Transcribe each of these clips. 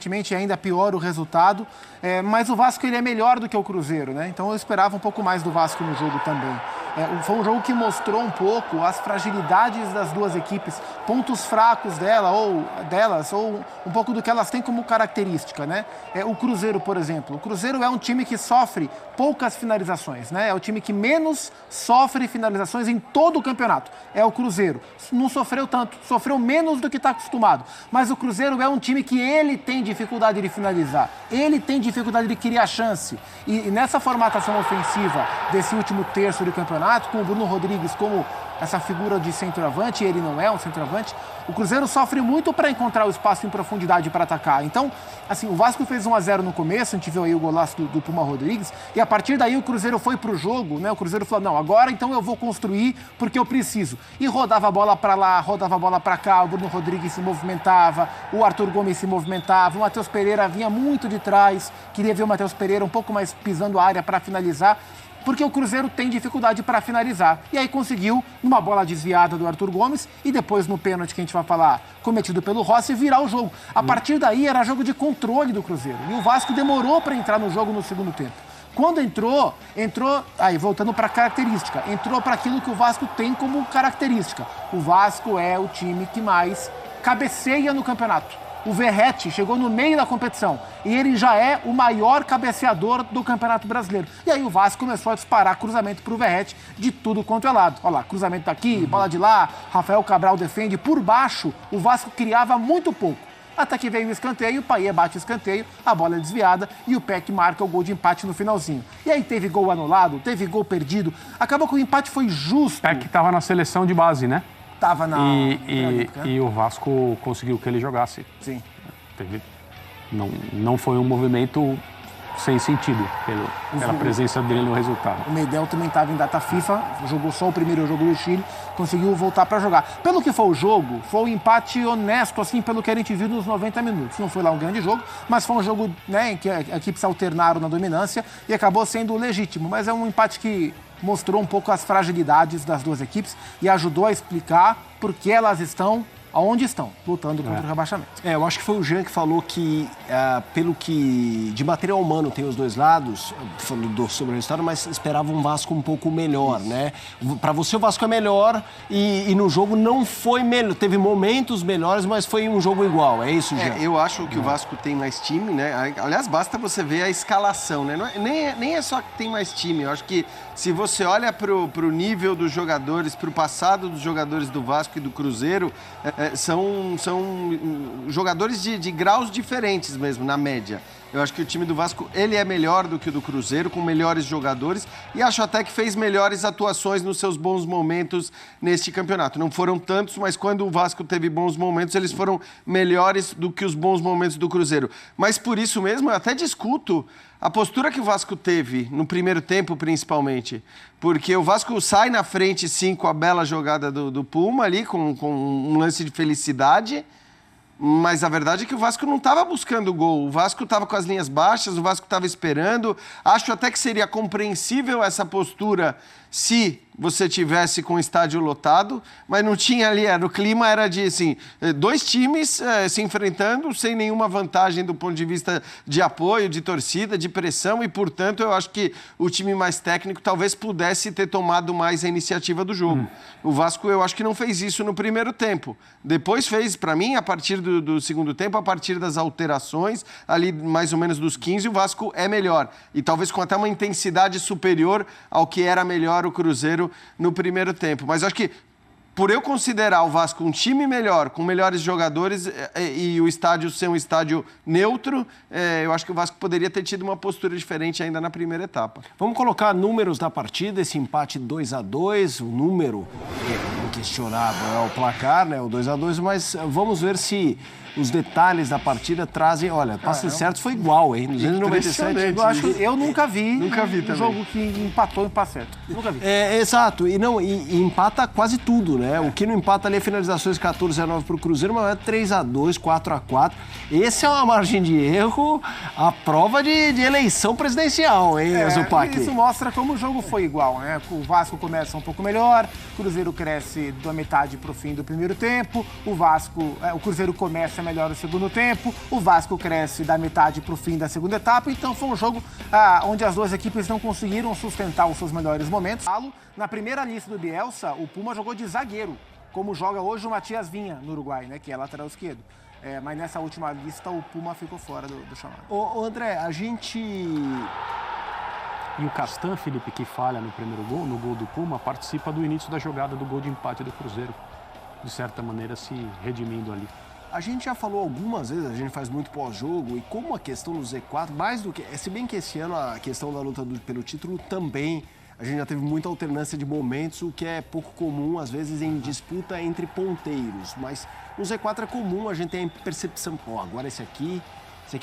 consequentemente ainda piora o resultado. Mas o Vasco ele é melhor do que o Cruzeiro, né? Então eu esperava um pouco mais do Vasco no jogo também. Foi um jogo que mostrou um pouco as fragilidades das duas equipes, pontos fracos delas, ou um pouco do que elas têm como característica, né? O Cruzeiro, por exemplo. O Cruzeiro é um time que sofre poucas finalizações, né? É o time que menos sofre finalizações em todo o campeonato. É o Cruzeiro. Não sofreu tanto, sofreu menos do que está acostumado. Mas o Cruzeiro é um time que ele tem dificuldade de finalizar. Ele tem dificuldade de criar chance. E nessa formatação ofensiva desse último terço do campeonato, com o Bruno Rodrigues como essa figura de centroavante, ele não é um centroavante, o Cruzeiro sofre muito para encontrar o espaço em profundidade para atacar. Então, assim, o Vasco fez 1-0 no começo, a gente viu aí o golaço do Puma Rodrigues, e a partir daí o Cruzeiro foi pro jogo, né? O Cruzeiro falou, não, agora então eu vou construir porque eu preciso. E rodava a bola para lá, rodava a bola para cá, o Bruno Rodrigues se movimentava, o Arthur Gomes se movimentava, o Matheus Pereira vinha muito de trás, queria ver o Matheus Pereira um pouco mais pisando a área para finalizar, porque o Cruzeiro tem dificuldade para finalizar. E aí conseguiu, numa bola desviada do Arthur Gomes, e depois no pênalti que a gente vai falar, cometido pelo Rossi, virar o jogo. A partir daí era jogo de controle do Cruzeiro. E o Vasco demorou para entrar no jogo no segundo tempo. Quando entrou, aí voltando para a característica, entrou para aquilo que o Vasco tem como característica. O Vasco é o time que mais cabeceia no campeonato. O Verratti chegou no meio da competição e ele já é o maior cabeceador do Campeonato Brasileiro. E aí o Vasco começou a disparar cruzamento para o Verratti de tudo quanto é lado. Olha lá, cruzamento daqui, bola de lá, Rafael Cabral defende. Por baixo, o Vasco criava muito pouco. Até que veio o escanteio, o Payet bate o escanteio, a bola é desviada e o Peck marca o gol de empate no finalzinho. E aí teve gol anulado, teve gol perdido. Acabou que o empate foi justo. O Peck estava na seleção de base, né? Estava na... E o Vasco conseguiu que ele jogasse. Sim. Não foi um movimento sem sentido pela presença dele no resultado. O Medel também estava em data FIFA, jogou só o primeiro jogo do Chile, conseguiu voltar para jogar. Pelo que foi o jogo, foi um empate honesto, assim, pelo que a gente viu nos 90 minutos. Não foi lá um grande jogo, mas foi um jogo, né, em que as equipes alternaram na dominância e acabou sendo legítimo. Mas é um empate que mostrou um pouco as fragilidades das duas equipes e ajudou a explicar por que elas estão aonde estão, lutando contra o rebaixamento. Eu acho que foi o Jean que falou que, pelo que de material humano tem os dois lados, falando sobre o resultado, mas esperava um Vasco um pouco melhor, né? Para você o Vasco é melhor e no jogo não foi melhor, teve momentos melhores, mas foi um jogo igual, é isso, Jean? Eu acho que o Vasco tem mais time, né? Aliás, basta você ver a escalação, né? Nem é só que tem mais time, eu acho que se você olha pro nível dos jogadores, pro passado dos jogadores do Vasco e do Cruzeiro, são jogadores de graus diferentes mesmo, na média. Eu acho que o time do Vasco, ele é melhor do que o do Cruzeiro, com melhores jogadores, e acho até que fez melhores atuações nos seus bons momentos neste campeonato. Não foram tantos, mas quando o Vasco teve bons momentos, eles foram melhores do que os bons momentos do Cruzeiro. Mas por isso mesmo, eu até discuto a postura que o Vasco teve no primeiro tempo, principalmente, porque o Vasco sai na frente, sim, com a bela jogada do Puma ali, com um lance de felicidade, mas a verdade é que o Vasco não estava buscando gol, o Vasco estava com as linhas baixas, o Vasco estava esperando. Acho até que seria compreensível essa postura se você tivesse com o estádio lotado, mas não tinha ali, o clima era de, assim, dois times se enfrentando sem nenhuma vantagem do ponto de vista de apoio, de torcida, de pressão, e, portanto, eu acho que o time mais técnico talvez pudesse ter tomado mais a iniciativa do jogo. O Vasco, eu acho que não fez isso no primeiro tempo. Depois fez, para mim, a partir do segundo tempo, a partir das alterações, ali mais ou menos dos 15, o Vasco é melhor. E talvez com até uma intensidade superior ao que era melhor o Cruzeiro no primeiro tempo. Mas eu acho que, por eu considerar o Vasco um time melhor, com melhores jogadores e o estádio ser um estádio neutro, eu acho que o Vasco poderia ter tido uma postura diferente ainda na primeira etapa. Vamos colocar números da partida, esse empate 2-2, o número inquestionável é o placar, né, o 2-2, mas vamos ver se os detalhes da partida trazem... Olha, passes certos foi igual, hein? 297. Eu nunca vi também. Jogo que empatou em passe certo. Nunca vi. Exato. E empata quase tudo, né? O que não empata ali é finalizações 14-9 para o Cruzeiro, mas é 3-2, 4-4. Esse é uma margem de erro, a prova de eleição presidencial, hein, Zupac? Isso mostra como o jogo foi igual, né? O Vasco começa um pouco melhor, o Cruzeiro cresce da metade para o fim do primeiro tempo, o Cruzeiro começa melhor no segundo tempo, o Vasco cresce da metade para o fim da segunda etapa, então foi um jogo onde as duas equipes não conseguiram sustentar os seus melhores momentos. Na primeira lista do Bielsa, o Puma jogou de zagueiro, como joga hoje o Matias Vinha no Uruguai, né, que é lateral esquerdo. Mas nessa última lista o Puma ficou fora do chamado. Ô André, a gente... E o Castan, Felipe, que falha no primeiro gol, no gol do Puma, participa do início da jogada do gol de empate do Cruzeiro. De certa maneira, se redimindo ali. A gente já falou algumas vezes, a gente faz muito pós-jogo, e como a questão do Z4, mais do que... Se bem que esse ano a questão da luta pelo título também, a gente já teve muita alternância de momentos, o que é pouco comum, às vezes, em disputa entre ponteiros. Mas no Z4 é comum, a gente tem a percepção, agora esse aqui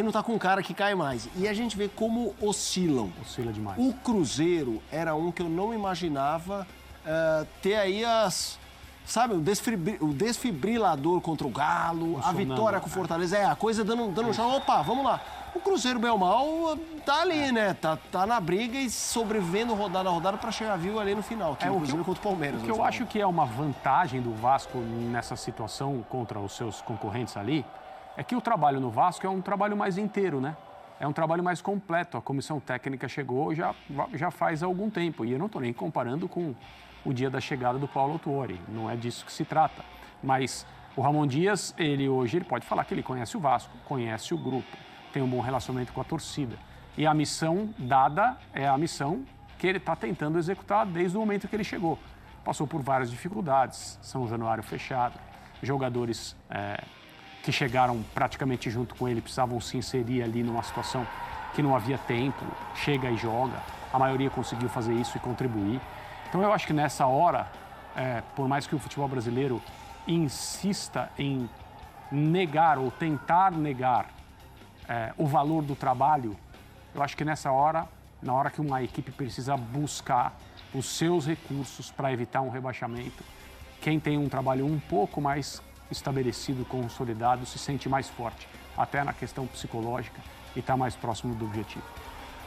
não tá com cara que cai mais. E a gente vê como oscilam. Oscila demais. O Cruzeiro era um que eu não imaginava ter aí sabe, o desfibrilador contra o Galo, a vitória com o Fortaleza, a coisa dando chão. Opa, vamos lá. O Cruzeiro, bem ou mal, tá ali, né? Tá na briga e sobrevivendo rodada a rodada para chegar vivo ali no final. Que o Cruzeiro contra o Palmeiras. O que eu acho que é uma vantagem do Vasco nessa situação contra os seus concorrentes ali, é que o trabalho no Vasco é um trabalho mais inteiro, né? É um trabalho mais completo. A comissão técnica chegou já faz algum tempo. E eu não estou nem comparando com o dia da chegada do Paulo Autuori. Não é disso que se trata. Mas o Ramon Dias, ele pode falar que ele conhece o Vasco, conhece o grupo, tem um bom relacionamento com a torcida. E a missão dada é a missão que ele está tentando executar desde o momento que ele chegou. Passou por várias dificuldades, São Januário fechado, jogadores que chegaram praticamente junto com ele precisavam se inserir ali numa situação que não havia tempo, chega e joga. A maioria conseguiu fazer isso e contribuir. Então eu acho que nessa hora, por mais que o futebol brasileiro insista em negar ou tentar negar o valor do trabalho, eu acho que nessa hora, na hora que uma equipe precisa buscar os seus recursos para evitar um rebaixamento, quem tem um trabalho um pouco mais estabelecido, consolidado, se sente mais forte, até na questão psicológica, e está mais próximo do objetivo.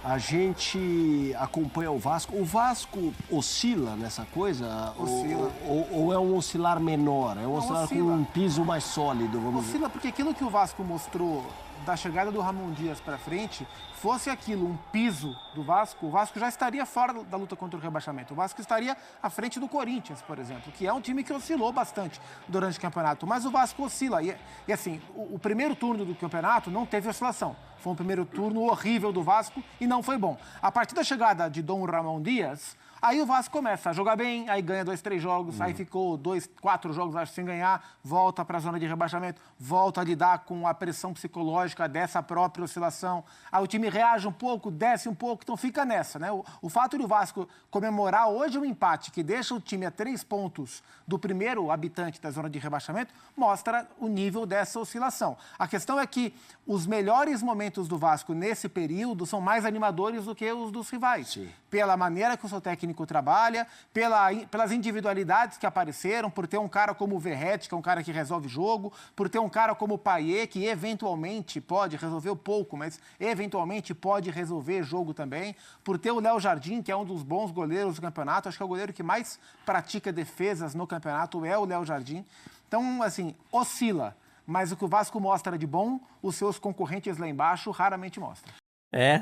A gente acompanha o Vasco. O Vasco oscila nessa coisa? Oscila. Ou é um oscilar menor? É um oscilar oscila. Com um piso mais sólido, vamos dizer? Oscila porque aquilo que o Vasco mostrou da chegada do Ramon Dias para frente, fosse aquilo um piso do Vasco, o Vasco já estaria fora da luta contra o rebaixamento. O Vasco estaria à frente do Corinthians, por exemplo, que é um time que oscilou bastante durante o campeonato. Mas o Vasco oscila. E assim, o primeiro turno do campeonato não teve oscilação. Foi um primeiro turno horrível do Vasco e não foi bom. A partir da chegada de Dom Ramon Dias, aí o Vasco começa a jogar bem, aí ganha 2, 3 jogos, aí ficou 2, 4 jogos, acho, sem ganhar, volta para a zona de rebaixamento, volta a lidar com a pressão psicológica dessa própria oscilação. Aí o time reage um pouco, desce um pouco, então fica nessa, né? O fato do Vasco comemorar hoje um empate que deixa o time a 3 pontos do primeiro habitante da zona de rebaixamento mostra o nível dessa oscilação. A questão é que os melhores momentos do Vasco nesse período são mais animadores do que os dos rivais. Sim. Pela maneira que o seu técnico trabalha, pelas individualidades que apareceram, por ter um cara como o Verratti, que é um cara que resolve jogo, por ter um cara como o Payet, que eventualmente pode resolver pouco, mas eventualmente pode resolver jogo também, por ter o Léo Jardim, que é um dos bons goleiros do campeonato, acho que é o goleiro que mais pratica defesas no campeonato, é o Léo Jardim. Então, assim, oscila. Mas o que o Vasco mostra de bom, os seus concorrentes lá embaixo raramente mostram.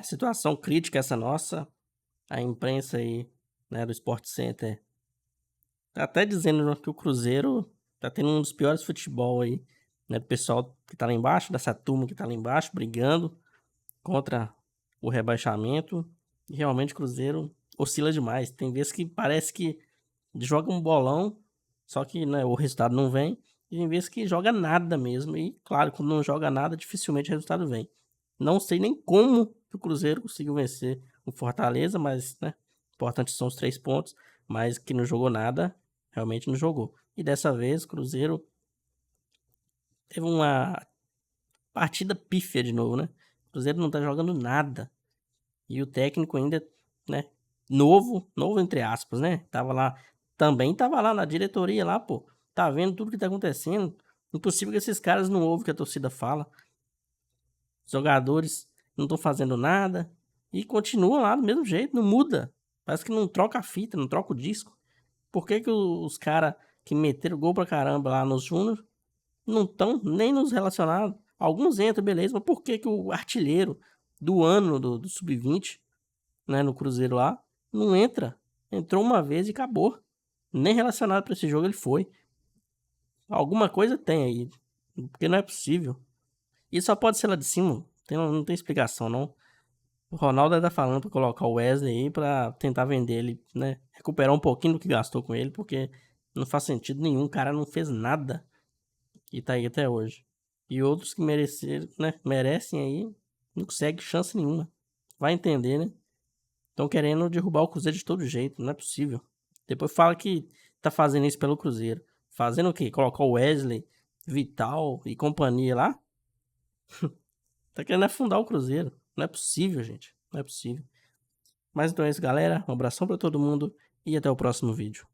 Situação crítica essa nossa. A imprensa aí, né, do Sport Center tá até dizendo que o Cruzeiro tá tendo um dos piores futebol aí, né, do pessoal que tá lá embaixo, dessa turma que tá lá embaixo, brigando contra o rebaixamento. E realmente o Cruzeiro oscila demais. Tem vezes que parece que joga um bolão, só que, né, o resultado não vem. E tem vezes que joga nada mesmo. E, claro, quando não joga nada, dificilmente o resultado vem. Não sei nem como o Cruzeiro conseguiu vencer o Fortaleza, mas, né, importante são os 3 pontos. Mas que não jogou nada, realmente não jogou. E dessa vez o Cruzeiro teve uma partida pífia de novo, né? O Cruzeiro não tá jogando nada. E o técnico ainda, né, novo entre aspas, né? Tava lá na diretoria lá, pô. Tá vendo tudo que tá acontecendo. Impossível que esses caras não ouvem o que a torcida fala. Os jogadores não estão fazendo nada. E continuam lá do mesmo jeito, não muda. Parece que não troca a fita, não troca o disco. Por que os caras que meteram gol pra caramba lá nos Júnior não estão nem nos relacionados. Alguns entram, beleza, mas por que que o artilheiro do ano do Sub-20, né, no Cruzeiro lá, não entra? Entrou uma vez e acabou. Nem relacionado para esse jogo ele foi. Alguma coisa tem aí, porque não é possível. E só pode ser lá de cima, não tem explicação não. O Ronaldo ainda falando pra colocar o Wesley aí pra tentar vender ele, né? Recuperar um pouquinho do que gastou com ele, porque não faz sentido nenhum. O cara não fez nada e tá aí até hoje. E outros que mereceram, né? Merecem aí, não consegue chance nenhuma. Vai entender, né? Estão querendo derrubar o Cruzeiro de todo jeito, não é possível. Depois fala que tá fazendo isso pelo Cruzeiro. Fazendo o quê? Colocar o Wesley, Vital e companhia lá? Tá querendo afundar o Cruzeiro. Não é possível, gente. Não é possível. Mas então é isso, galera. Um abração pra todo mundo e até o próximo vídeo.